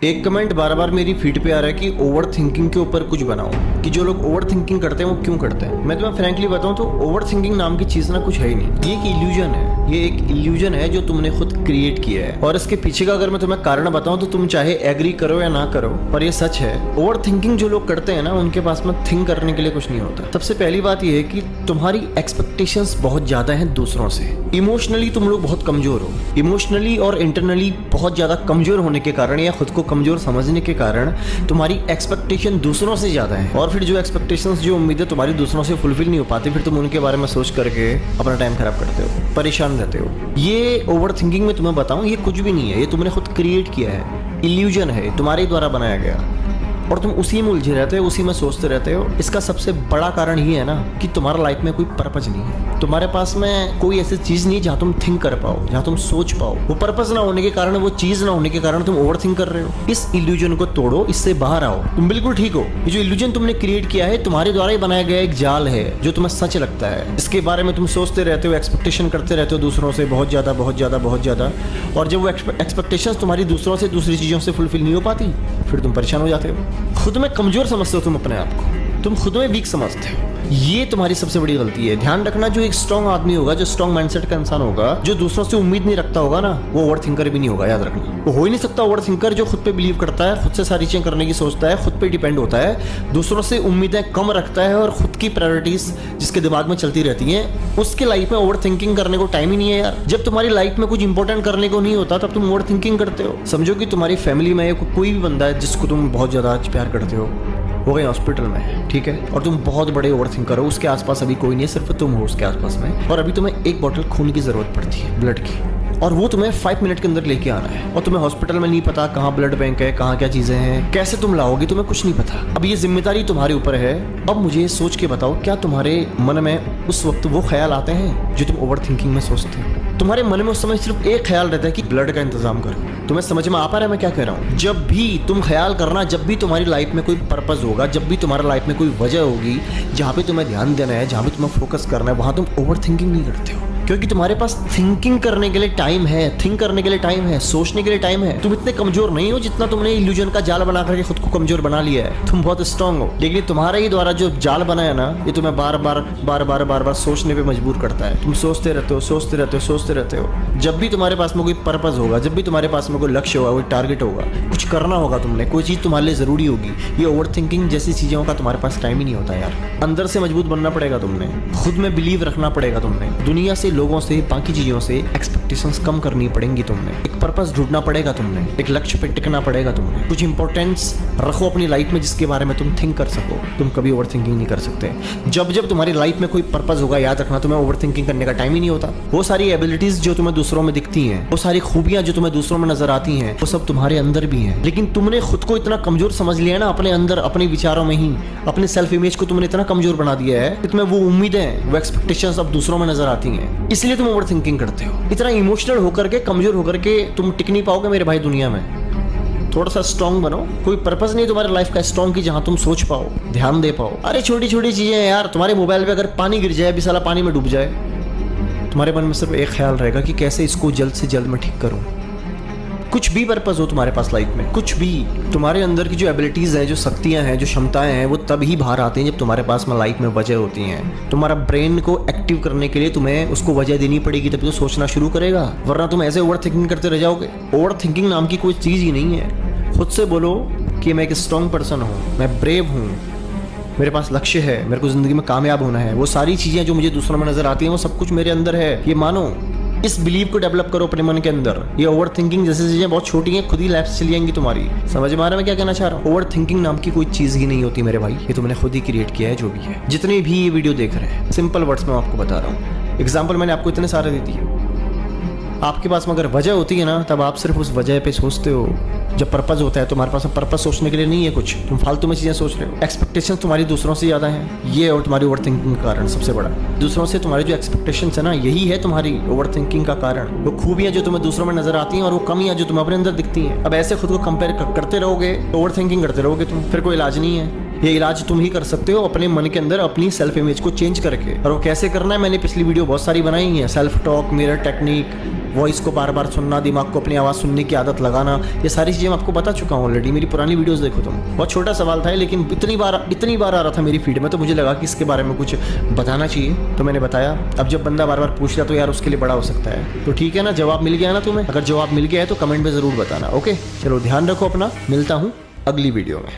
एक कमेंट बार बार मेरी फीड पे आ रहा है कि ओवर थिंकिंग के ऊपर कुछ बनाओ, कि जो लोग ओवर थिंकिंग करते हैं वो क्यों करते हैं। मैं तुम्हें फ्रैंकली बताऊं तो ओवर थिंकिंग नाम की चीज ना कुछ है ही नहीं। ये एक इल्यूजन है, ये एक इल्यूजन है जो तुमने खुद क्रिएट किया है। और इसके पीछे का अगर मैं तुम्हें कारण बताऊं तो तुम चाहे एग्री करो या ना करो, पर ये सच है। ओवर थिंकिंग जो लोग करते हैं ना, उनके पास में थिंक करने के लिए कुछ नहीं होता। सबसे पहली बात ये है कि तुम्हारी एक्सपेक्टेशंस बहुत ज्यादा हैं दूसरों से। इमोशनली तुम लोग बहुत कमजोर हो। इमोशनली और इंटरनली बहुत ज्यादा कमजोर होने के कारण या खुद को कमजोर समझने के कारण तुम्हारी एक्सपेक्टेशन दूसरों से ज्यादा है। और फिर जो एक्सपेक्टेशंस, जो उम्मीदें तुम्हारी दूसरों से फुलफिल नहीं हो पाती, फिर तुम उनके बारे में सोच करके अपना टाइम खराब करते हो, परेशान रहते हो। ये ओवर थिंकिंग में तुम्हें बताऊं, ये कुछ भी नहीं है। ये तुमने खुद क्रिएट किया है, इल्यूजन है, तुम्हारे द्वारा बनाया गया, और तुम उसी में उलझे रहते हो, उसी में सोचते रहते हो। इसका सबसे बड़ा कारण ये है ना कि तुम्हारा लाइफ में कोई पर्पज नहीं है। तुम्हारे पास में कोई ऐसी चीज नहीं जहाँ तुम थिंक कर पाओ, जहाँ तुम सोच पाओ। वो पर्पज ना होने के कारण, वो चीज ना होने के कारण तुम ओवर थिंक कर रहे हो। इस इल्यूजन को तोड़ो, इससे बाहर आओ। तुम बिल्कुल ठीक हो। ये जो इल्यूजन तुमने क्रिएट किया है, तुम्हारे द्वारा ही बनाया गया एक जाल है जो तुम्हें सच लगता है। इसके बारे में तुम सोचते रहते हो, एक्सपेक्टेशन करते रहते हो दूसरों से, बहुत ज्यादा बहुत ज्यादा बहुत ज्यादा। और जब वो एक्सपेक्टेशन तुम्हारी दूसरों से, दूसरी चीजों से फुलफिल नहीं हो पाती, फिर तुम परेशान हो जाते हो। खुद में कमजोर समझते हो तुम अपने आप को, तुम खुद में वीक समझते हो। ये तुम्हारी सबसे बड़ी गलती है। ध्यान रखना, जो एक स्ट्रांग आदमी होगा, जो स्ट्रांग माइंडसेट का इंसान होगा, जो दूसरों से उम्मीद नहीं रखता होगा ना, वो ओवर थिंकर भी नहीं होगा। याद रखना, वो हो ही नहीं सकता ओवर थिंकर। जो खुद पे बिलीव करता है, खुद से सारी चीजें करने की सोचता है, खुद पे डिपेंड होता है, दूसरों से उम्मीदें कम रखता है, और खुद की प्रायोरिटीज जिसके दिमाग में चलती रहती हैं, उसके लाइफ में ओवर थिंकिंग करने को टाइम ही नहीं है यार। जब तुम्हारी लाइफ में कुछ इंपॉर्टेंट करने को नहीं होता, तब तुम ओवर थिंकिंग करते हो। समझो कि तुम्हारी फैमिली में कोई भी बंदा है जिसको तुम बहुत ज्यादा प्यार करते हो, वो कहीं हॉस्पिटल में, ठीक है, और तुम बहुत बड़े ओवर थिंकर हो। उसके आसपास अभी कोई नहीं है, सिर्फ तुम हो उसके आसपास में, और अभी तुम्हें एक बोतल खून की जरूरत पड़ती है, ब्लड की, और वो तुम्हें 5 मिनट के अंदर लेके आना है। और तुम्हें हॉस्पिटल में नहीं पता कहाँ ब्लड बैंक है, कहाँ क्या चीजें हैं, कैसे तुम लाओगे, तुम्हें कुछ नहीं पता। अब ये जिम्मेदारी तुम्हारे ऊपर है। अब मुझे सोच के बताओ, क्या तुम्हारे मन में उस वक्त वो ख्याल आते हैं जो तुम ओवर थिंकिंग में सोचते हो? तुम्हारे मन में उस समय सिर्फ एक ख्याल रहता है कि ब्लड का इंतजाम करो। तुम्हें समझ में आ पा रहा है मैं क्या कह रहा हूँ? जब भी तुम ख्याल करना, जब भी तुम्हारी लाइफ में कोई पर्पस होगा, जब भी तुम्हारी लाइफ में कोई वजह होगी जहाँ पे तुम्हें ध्यान देना है, जहाँ पे तुम्हें फोकस करना है, वहां तुम ओवर थिंकिंग नहीं करते हो। क्योंकि तुम्हारे पास थिंकिंग करने के लिए टाइम है, थिंक करने के लिए टाइम है, सोचने के लिए टाइम है। तुम इतने कमजोर नहीं हो जितना तुमने इल्यूजन का जाल बना करके खुद को कमजोर बना लिया है। तुम बहुत स्ट्रांग हो, लेकिन तुम्हारे ही द्वारा जो जाल बनाया ना, ये तुम्हें बार बार सोचने पे मजबूर करता है। तुम सोचते रहते हो, सोचते रहते हो, सोचते रहते हो। जब भी तुम्हारे पास में कोई पर्पस होगा, जब भी तुम्हारे पास में कोई लक्ष्य होगा, कोई टारगेट होगा, कुछ करना होगा तुमने, कोई चीज तुम्हारे लिए जरूरी होगी, ये ओवर थिंकिंग जैसी चीजों का तुम्हारे पास टाइम ही नहीं होता यार। अंदर से मजबूत बनना पड़ेगा तुमने, खुद में बिलीव रखना पड़ेगा तुमने, दुनिया से, लोगों से, बाकी चीजों से एक्सपेक्टेशंस कम करनी पड़ेंगी तुमने, एक पर्पस ढूंढना पड़ेगा तुमने, एक लक्ष्य पे टिकना पड़ेगा तुमने, कुछ इंपॉर्टेंस रखो अपनी लाइफ में जिसके बारे में तुम थिंक कर सको। तुम कभी ओवर थिंकिंग नहीं कर सकते। जब जब तुम्हारी लाइफ में कोई पर्पस होगा, याद रखना, तुम्हें ओवर थिंकिंग करने का टाइम ही नहीं होता। वो सारी एबिलिटीज जो तुम्हें दूसरों में दिखती हैं, वो सारी खूबियां जो तुम्हें दूसरों में नजर आती हैं, वो सब तुम्हारे अंदर भी हैं। लेकिन तुमने खुद को इतना कमजोर समझ लिया है ना, अपने अंदर, अपने विचारों में ही, अपने सेल्फ इमेज को तुमने इतना कमजोर बना दिया है कि तुम्हें वो उम्मीदें, वो एक्सपेक्टेशंस अब दूसरों में नजर आती हैं। इसलिए तुम ओवर थिंकिंग करते हो। इतना इमोशनल होकर के, कमजोर होकर के तुम टिक नहीं पाओगे मेरे भाई दुनिया में। थोड़ा सा स्ट्रांग बनो। कोई पर्पस नहीं तुम्हारी लाइफ का स्ट्रांग की, जहां तुम सोच पाओ, ध्यान दे पाओ। अरे छोटी छोटी चीजें हैं यार। तुम्हारे मोबाइल पे अगर पानी गिर जाए, अभी साला पानी में डूब जाए, तुम्हारे मन में सिर्फ एक ख्याल रहेगा कि कैसे इसको जल्द से जल्द मैं ठीक करूं। कुछ भी पर्पस हो तुम्हारे पास लाइफ में, कुछ भी, तुम्हारे अंदर की जो एबिलिटीज हैं, जो शक्तियां हैं, जो क्षमताएं हैं, वो तब ही बाहर आती हैं जब तुम्हारे पास में लाइफ में वजह होती हैं। तुम्हारा ब्रेन को एक्टिव करने के लिए तुम्हें उसको वजह देनी पड़ेगी, तभी तो सोचना शुरू करेगा, वरना तुम ऐसे ओवर थिंकिंग करते रह जाओगे। ओवर थिंकिंग नाम की कोई चीज ही नहीं है। खुद से बोलो कि मैं एक स्ट्रांग पर्सन हूँ, मैं ब्रेव हूँ, मेरे पास लक्ष्य है, मेरे को जिंदगी में कामयाब होना है। वो सारी चीजें जो मुझे दूसरों में नजर आती हैं, वो सब कुछ मेरे अंदर है। ये मानो, इस बिलीव को डेवलप करो अपने मन के अंदर। ये ओवर थिंकिंग जैसी चीजें बहुत छोटी हैं, खुद ही लैप्स चली जाएंगी तुम्हारी। समझ में आ रहा है मैं क्या कहना चाह रहा हूँ? ओवर थिंकिंग नाम की कोई चीज ही नहीं होती मेरे भाई, ये तुमने खुद ही क्रिएट किया है। जो भी है, जितने भी ये वीडियो देख रहे हैं, सिंपल वर्ड्स में आपको बता रहा हूँ। एग्जाम्पल मैंने आपको इतने सारे दे दिए। आपके पास में अगर वजह होती है ना, तब आप सिर्फ उस वजह पे सोचते हो। जब पर्पस होता है, तुम्हारे पास पर्पस सोचने के लिए नहीं है कुछ, तुम फालतू में चीजें सोच रहे हो। एक्सपेक्टेशंस तुम्हारी दूसरों से ज्यादा हैं, ये और तुम्हारी ओवर थिंकिंग का कारण सबसे बड़ा। दूसरों से तुम्हारी जो एक्सपेक्टेशंस है ना, यही है तुम्हारी ओवर थिंकिंग का कारण। वो खूबियां जो तुम्हें दूसरों में नजर आती हैं, और वो कमियां जो तुम्हें अपने अंदर दिखती हैं। अब ऐसे खुद को कंपेयर करते रहोगे, ओवर थिंकिंग करते रहोगे तुम, फिर कोई इलाज नहीं है। ये इलाज तुम ही कर सकते हो अपने मन के अंदर अपनी सेल्फ इमेज को चेंज करके। और वो कैसे करना है मैंने पिछली वीडियो बहुत सारी बनाई है, self talk, mirror technique, voice को बार बार सुनना, दिमाग को अपनी आवाज़ सुनने की आदत लगाना, ये सारी चीज़ें मैं आपको बता चुका हूँ ऑलरेडी। मेरी पुरानी वीडियोस देखो तुम। बहुत छोटा सवाल था लेकिन इतनी बार आ रहा था मेरी फीड में, तो मुझे लगा कि इसके बारे में कुछ बताना चाहिए, तो मैंने बताया। अब जब बंदा बार बार पूछ रहा तो यार उसके लिए बड़ा हो सकता है। तो ठीक है ना, जवाब मिल गया ना तुम्हें? अगर जवाब मिल गया है तो कमेंट में ज़रूर बताना। ओके, चलो ध्यान रखो अपना, मिलता हूँ अगली वीडियो में।